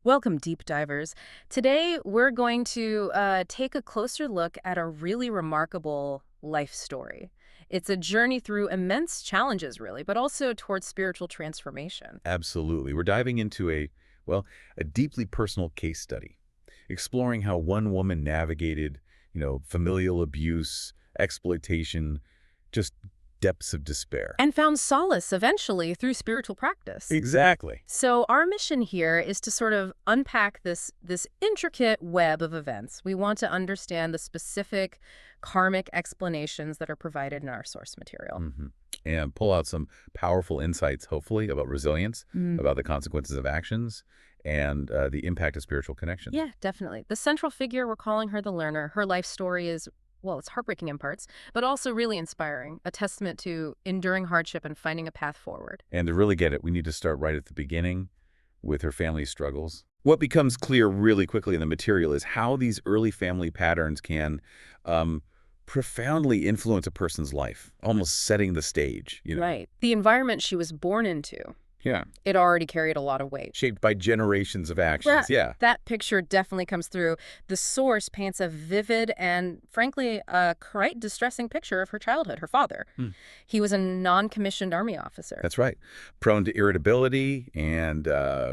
Welcome, deep divers. Today, we're going to take a closer look at a really remarkable life story. It's a journey through immense challenges, really, but also towards spiritual transformation. Absolutely. We're diving into a deeply personal case study, exploring how one woman navigated, familial abuse, exploitation, just depths of despair. And found solace eventually through spiritual practice. Exactly. So our mission here is to sort of unpack this intricate web of events. We want to understand the specific karmic explanations that are provided in our source material. hmm And pull out some powerful insights, hopefully, about resilience, Mm. about the consequences of actions, and the impact of spiritual connection. Yeah, definitely. The central figure, we're calling her the learner. Her life story is, well, it's heartbreaking in parts, but also really inspiring, a testament to enduring hardship and finding a path forward. And to really get it, we need to start right at the beginning with her family's struggles. What becomes clear really quickly in the material is how these early family patterns can um, profoundly influence a person's life, almost setting the stage. Right. The environment she was born into, Yeah. it already carried a lot of weight. Shaped by generations of Yeah, actions. Yeah. that picture definitely comes through. The source paints a vivid and, frankly, quite distressing picture of her childhood, her father. Hmm. He was a non-commissioned army officer. That's right. Prone to irritability and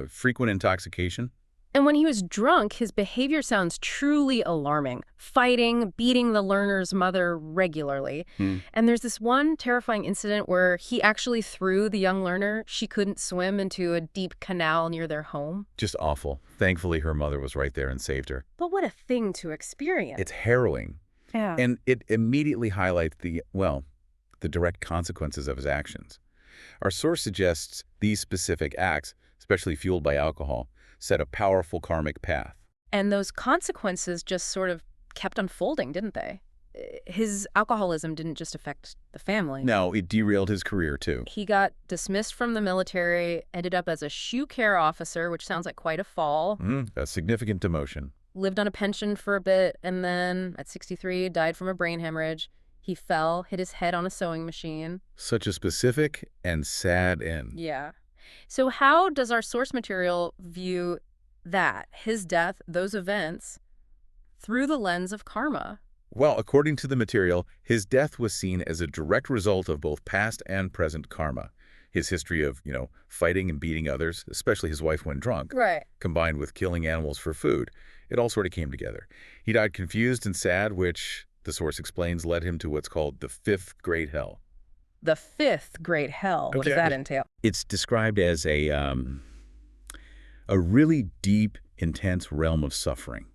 frequent intoxication. And when he was drunk, his behavior sounds truly alarming. Fighting, beating the learner's mother regularly. Hmm. And there's this one terrifying incident where he actually threw the young learner, she couldn't swim, into a deep canal near their home. Just awful. Thankfully, her mother was right there and saved her. But what a thing to experience. It's harrowing. Yeah. And it immediately highlights the direct consequences of his actions. Our source suggests these specific acts, especially fueled by alcohol, set a powerful karmic path. And those consequences just sort of kept unfolding, didn't they? His alcoholism didn't just affect the family. No, it derailed his career, too. He got dismissed from the military, ended up as a shoe care officer, which sounds like quite a fall. A significant demotion. Lived on a pension for a bit, and then at 63, died from a brain hemorrhage. He fell, hit his head on a sewing machine. Such a specific and sad end. Yeah. So how does our source material view that, his death, those events, through the lens of karma? Well, according to the material, his death was seen as a direct result of both past and present karma. His history of, fighting and beating others, especially his wife when drunk, Right. combined with killing animals for food, it all sort of came together. He died confused and sad, which, the source explains, led him to what's called the fifth great hell. The fifth great hell. What does Okay. that entail? It's described as a really deep, intense realm of suffering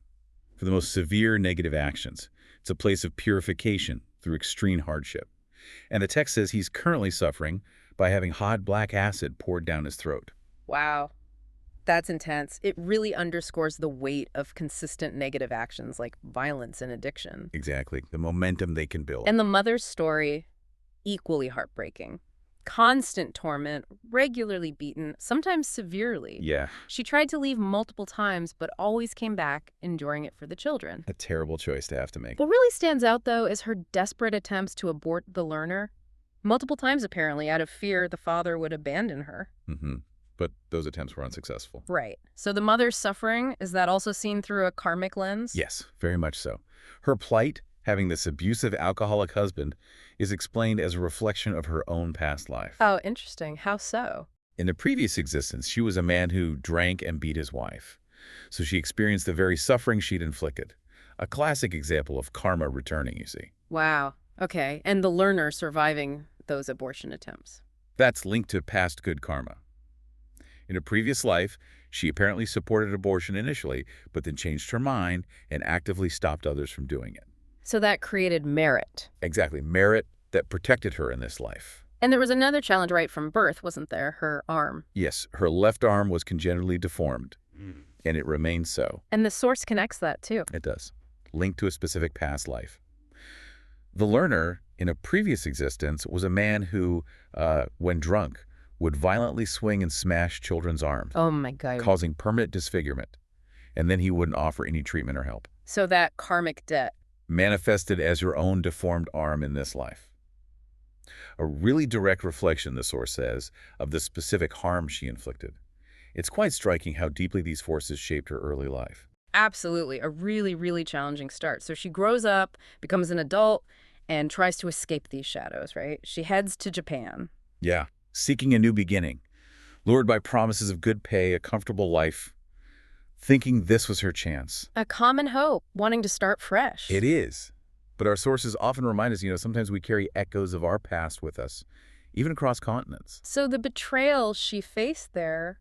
for the most severe negative actions. It's a place of purification through extreme hardship. And the text says he's currently suffering by having hot black acid poured down his throat. Wow. That's intense. It really underscores the weight of consistent negative actions like violence and addiction. Exactly. The momentum they can build. And the mother's story, equally heartbreaking. Constant torment, regularly beaten, sometimes severely. Yeah, She tried to leave multiple times, but always came back, enduring it for the children. a terrible choice to have to make. What really stands out, though, is her desperate attempts to abort the learner. Multiple times, apparently, out of fear the father would abandon her. But those attempts were unsuccessful. Right. So the mother's suffering, is that also seen through a karmic lens? Yes, very much so. Her plight, having this abusive alcoholic husband, is explained as a reflection of her own past life. Oh, interesting. How so? In a previous existence, she was a man who drank and beat his wife. So she experienced the very suffering she'd inflicted. A classic example of karma returning, you see. Wow. Okay. And the learner surviving those abortion attempts. That's linked to past good karma. In a previous life, she apparently supported abortion initially, but then changed her mind and actively stopped others from doing it. So that created merit. Exactly, merit that protected her in this life. And there was another challenge right from birth, wasn't there? Her arm. Yes, her left arm was congenitally deformed, and it remains so. And the source connects that, too. It does. Linked to a specific past life. The learner, in a previous existence, was a man who, when drunk, would violently swing and smash children's arms, Oh, my God. causing permanent disfigurement. And then he wouldn't offer any treatment or help. So that karmic debt. Manifested as her own deformed arm in this life. A really direct reflection, the source says, of the specific harm she inflicted. It's quite striking how deeply these forces shaped her early life. Absolutely. A really, really challenging start. So she grows up, becomes an adult, and tries to escape these shadows, right? She heads to Japan. Yeah, seeking a new beginning, lured by promises of good pay, a comfortable life, thinking this was her chance. A common hope, wanting to start fresh. It is. But our sources often remind us, sometimes we carry echoes of our past with us, even across continents. So the betrayal she faced there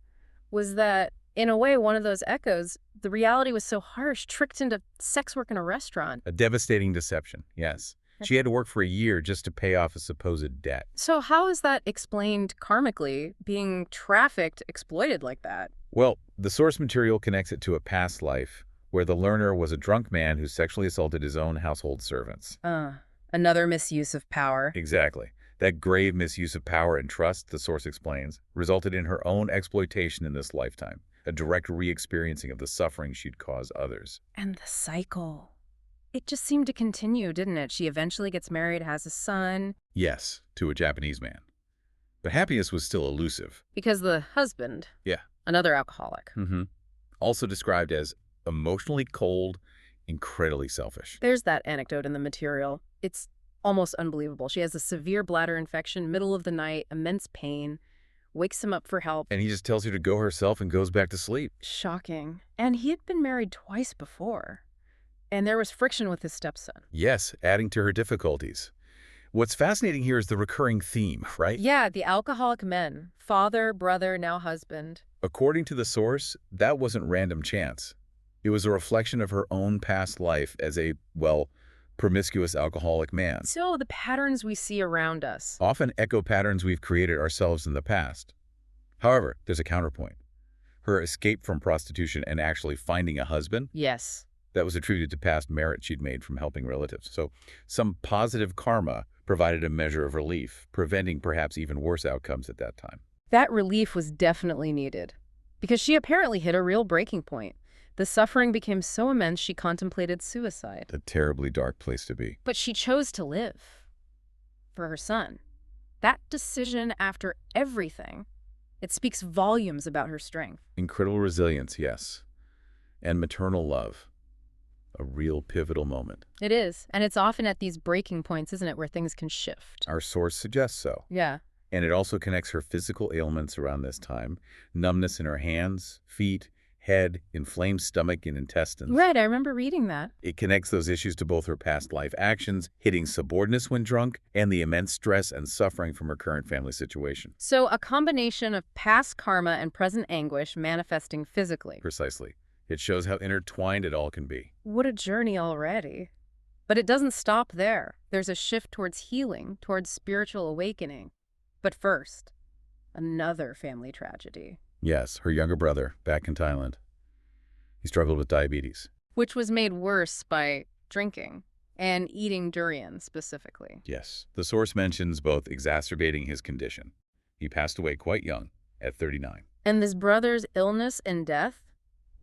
was that, in a way, one of those echoes, the reality was so harsh, tricked into sex work in a restaurant. A devastating deception, yes. She had to work for a year just to pay off a supposed debt. So how is that explained karmically, being trafficked, exploited like that? Well, the source material connects it to a past life where the learner was a drunk man who sexually assaulted his own household servants. Another misuse of power. Exactly. That grave misuse of power and trust, the source explains, resulted in her own exploitation in this lifetime, a direct re-experiencing of the suffering she'd caused others. And the cycle. It just seemed to continue, didn't it? She eventually gets married, has a son. Yes, to a Japanese man. But happiness was still elusive. Because the husband, Yeah. another alcoholic. Also described as emotionally cold, incredibly selfish. There's that anecdote in the material. It's almost unbelievable. She has a severe bladder infection, middle of the night, immense pain, wakes him up for help. And he just tells her to go herself and goes back to sleep. Shocking. And he had been married twice before. And there was friction with his stepson. Yes, adding to her difficulties. What's fascinating here is the recurring theme, right? Yeah, the alcoholic men. Father, brother, now husband. According to the source, that wasn't random chance. It was a reflection of her own past life as a, promiscuous alcoholic man. So the patterns we see around us. Often echo patterns we've created ourselves in the past. However, there's a counterpoint. Her escape from prostitution and actually finding a husband, Yes. that was attributed to past merit she'd made from helping relatives. So some positive karma provided a measure of relief, preventing perhaps even worse outcomes at that time. That relief was definitely needed. Because she apparently hit a real breaking point. The suffering became so immense she contemplated suicide. A terribly dark place to be. But she chose to live. For her son. That decision, after everything, it speaks volumes about her strength. Incredible resilience, yes. And maternal love. A real pivotal moment. It is. And it's often at these breaking points, isn't it, where things can shift. Our source suggests so. Yeah. And it also connects her physical ailments around this time. Numbness in her hands, feet, head, inflamed stomach and intestines. Right, I remember reading that. It connects those issues to both her past life actions, hitting subordinates when drunk, and the immense stress and suffering from her current family situation. So a combination of past karma and present anguish manifesting physically. Precisely. It shows how intertwined it all can be. What a journey already. But it doesn't stop there. There's a shift towards healing, towards spiritual awakening. But first, another family tragedy. Yes, her younger brother, back in Thailand. He struggled with diabetes. Which was made worse by drinking and eating durian specifically. Yes. The source mentions both exacerbating his condition. He passed away quite young, at 39. And this brother's illness and death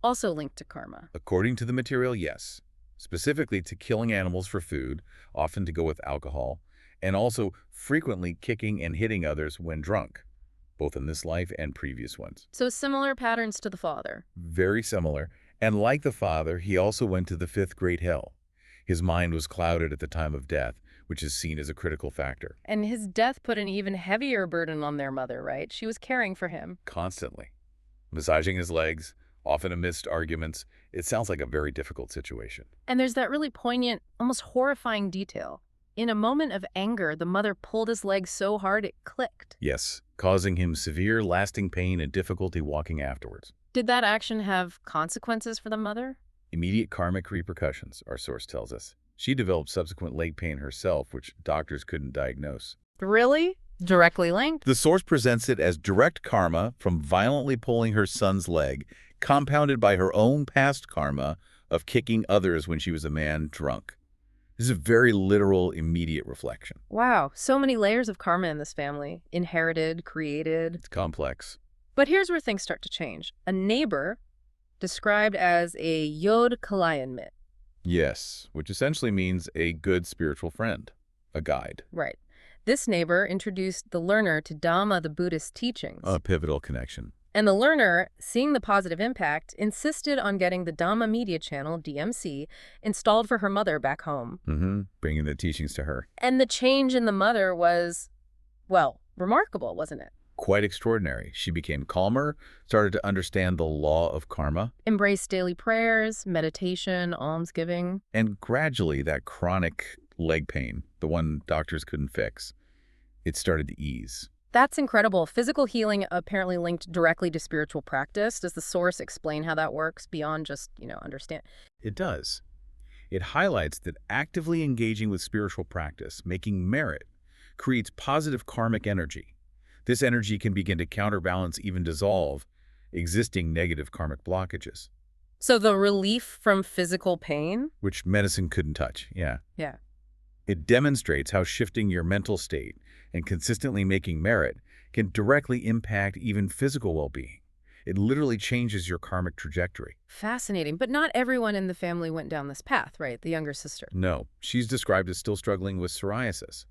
also linked to karma. According to the material, yes. Specifically to killing animals for food, often to go with alcohol, and also frequently kicking and hitting others when drunk, both in this life and previous ones. So similar patterns to the father. Very similar. And like the father, he also went to the fifth great hell. His mind was clouded at the time of death, which is seen as a critical factor. And his death put an even heavier burden on their mother, right? She was caring for him. Constantly. Massaging his legs, often amidst arguments. It sounds like a very difficult situation. And there's that really poignant, almost horrifying detail. In a moment of anger, the mother pulled his leg so hard it clicked. Yes, causing him severe, lasting pain and difficulty walking afterwards. Did that action have consequences for the mother? Immediate karmic repercussions, our source tells us. She developed subsequent leg pain herself, which doctors couldn't diagnose. Really? Directly linked? The source presents it as direct karma from violently pulling her son's leg, compounded by her own past karma of kicking others when she was a man drunk. This is a very literal, immediate reflection. Wow, so many layers of karma in this family. Inherited, created. It's complex. But here's where things start to change. A neighbor, described as a yod kalayanmit. Yes, which essentially means a good spiritual friend, a guide. Right. This neighbor introduced the learner to Dhamma, the Buddhist teachings. A pivotal connection. And the learner, seeing the positive impact, insisted on getting the Dhamma Media Channel, DMC, installed for her mother back home. Bringing the teachings to her. And the change in the mother was, well, remarkable, wasn't it? Quite extraordinary. She became calmer, started to understand the law of karma, Embraced daily prayers, meditation, almsgiving. and gradually that chronic leg pain, the one doctors couldn't fix, it started to ease. That's incredible. Physical healing apparently linked directly to spiritual practice. Does the source explain how that works beyond just, understand? It does. It highlights that actively engaging with spiritual practice, making merit, creates positive karmic energy. This energy can begin to counterbalance, even dissolve, existing negative karmic blockages. So the relief from physical pain? Which medicine couldn't touch, yeah. Yeah. It demonstrates how shifting your mental state and consistently making merit can directly impact even physical well-being. It literally changes your karmic trajectory. Fascinating. But not everyone in the family went down this path, right? The younger sister. No, she's described as still struggling with psoriasis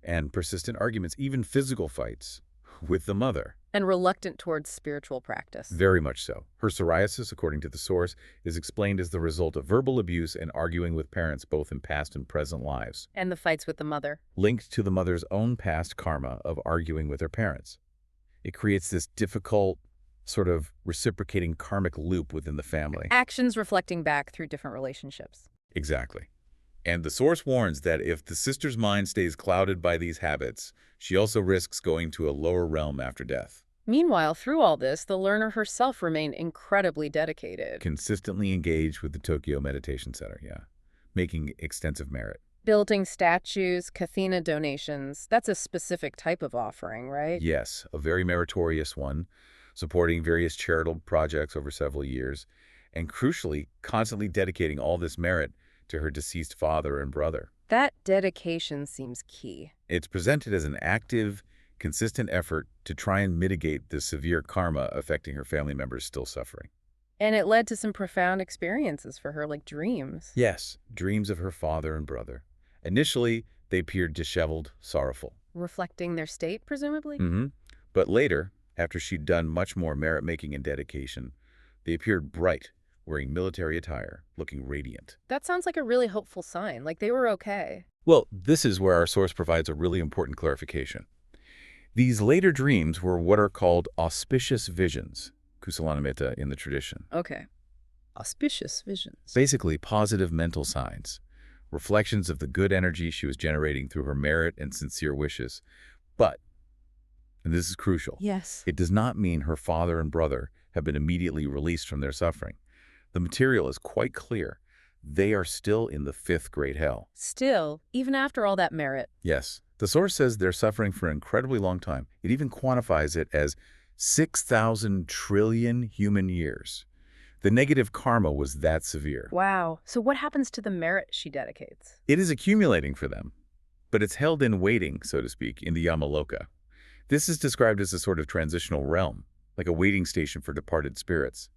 and persistent arguments, even physical fights, with the mother. And reluctant towards spiritual practice. Very much so. Her psoriasis, according to the source, is explained as the result of verbal abuse and arguing with parents both in past and present lives. And the fights with the mother. Linked to the mother's own past karma of arguing with her parents. It creates this difficult, sort of reciprocating karmic loop within the family. Actions reflecting back through different relationships. Exactly. And the source warns that if the sister's mind stays clouded by these habits, she also risks going to a lower realm after death. Meanwhile, through all this, the learner herself remained incredibly dedicated. Consistently engaged with the Tokyo Meditation Center, making extensive merit. Building statues, kathina donations, that's a specific type of offering, right? Yes, a very meritorious one, supporting various charitable projects over several years, and crucially, constantly dedicating all this merit to her deceased father and brother. That dedication seems key. It's presented as an active, consistent effort to try and mitigate the severe karma affecting her family members still suffering. And it led to some profound experiences for her, like dreams. Yes, dreams of her father and brother. Initially, they appeared disheveled, sorrowful. Reflecting their state, presumably? But later, after she'd done much more merit-making and dedication, they appeared bright, wearing military attire, looking radiant. That sounds like a really hopeful sign, like they were okay. Well, this is where our source provides a really important clarification. These later dreams were what are called auspicious visions, kusalanamitta in the tradition. Okay. Auspicious visions. Basically, positive mental signs, reflections of the good energy she was generating through her merit and sincere wishes. But, and this is crucial, Yes. it does not mean her father and brother have been immediately released from their suffering. The material is quite clear. They are still in the fifth great hell. Still, even after all that merit. Yes. The source says they're suffering for an incredibly long time. It even quantifies it as 6,000 trillion human years. The negative karma was that severe. Wow. So what happens to the merit she dedicates? It is accumulating for them, but it's held in waiting, so to speak, in the Yamaloka. This is described as a sort of transitional realm, like a waiting station for departed spirits.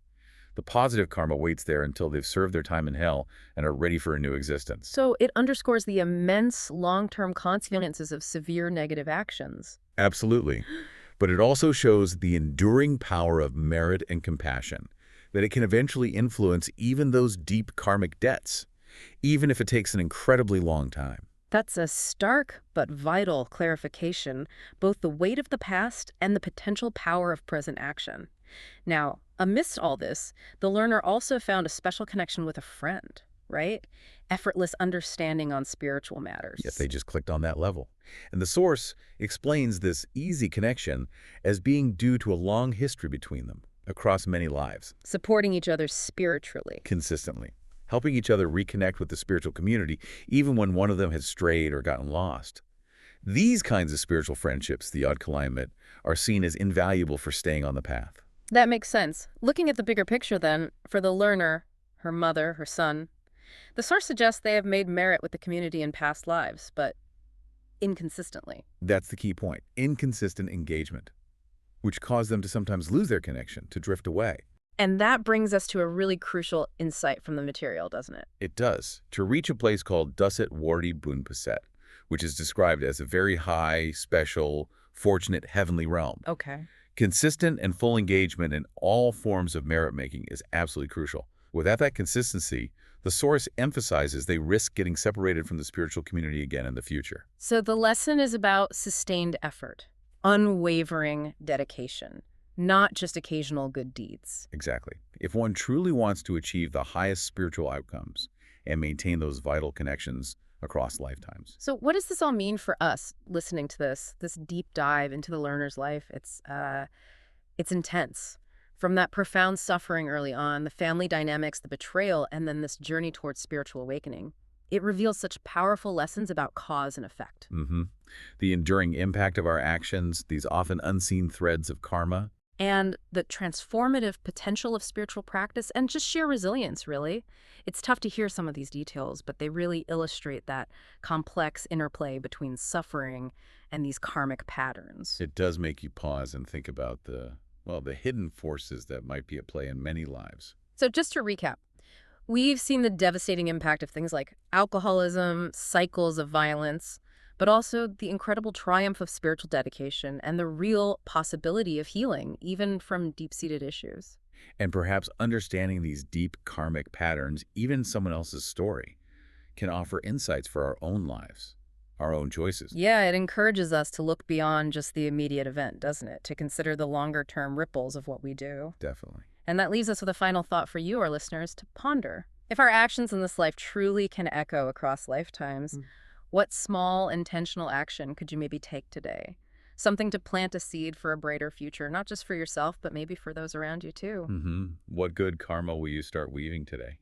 The positive karma waits there until they've served their time in hell and are ready for a new existence. So it underscores the immense long-term consequences of severe negative actions. Absolutely. But it also shows the enduring power of merit and compassion, that it can eventually influence even those deep karmic debts, even if it takes an incredibly long time. That's a stark but vital clarification, both the weight of the past and the potential power of present action. Now, amidst all this, the learner also found a special connection with a friend, right? Effortless understanding on spiritual matters. Yes, they just clicked on that level. And the source explains this easy connection as being due to a long history between them across many lives. Supporting each other spiritually. Consistently. Helping each other reconnect with the spiritual community, even when one of them has strayed or gotten lost. These kinds of spiritual friendships, the odd climate, are seen as invaluable for staying on the path. That makes sense. Looking at the bigger picture then, for the learner, her mother, her son, the source suggests they have made merit with the community in past lives, but inconsistently. That's the key point. Inconsistent engagement, which caused them to sometimes lose their connection, to drift away. And that brings us to a really crucial insight from the material, doesn't it? It does. To reach a place called Dusit Wardi Bunpaset, which is described as a very high, special, fortunate heavenly realm. Okay. Consistent and full engagement in all forms of merit-making is absolutely crucial. Without that consistency, the source emphasizes they risk getting separated from the spiritual community again in the future. So the lesson is about sustained effort, unwavering dedication, not just occasional good deeds. Exactly. If one truly wants to achieve the highest spiritual outcomes and maintain those vital connections across lifetimes. So what does this all mean for us listening to this deep dive into the learner's life? It's intense. From that profound suffering early on, the family dynamics, the betrayal, and then this journey towards spiritual awakening. It reveals such powerful lessons about cause and effect. The enduring impact of our actions, these often unseen threads of karma. And the transformative potential of spiritual practice and just sheer resilience, really. It's tough to hear some of these details, but they really illustrate that complex interplay between suffering and these karmic patterns. It does make you pause and think about the hidden forces that might be at play in many lives. So just to recap, we've seen the devastating impact of things like alcoholism, cycles of violence, but also the incredible triumph of spiritual dedication and the real possibility of healing, even from deep-seated issues. And perhaps understanding these deep karmic patterns, even someone else's story, can offer insights for our own lives, our own choices. Yeah, it encourages us to look beyond just the immediate event, doesn't it? To consider the longer-term ripples of what we do. Definitely. And that leaves us with a final thought for you, our listeners, to ponder. If our actions in this life truly can echo across lifetimes, what small, intentional action could you maybe take today? Something to plant a seed for a brighter future, not just for yourself, but maybe for those around you too. What good karma will you start weaving today?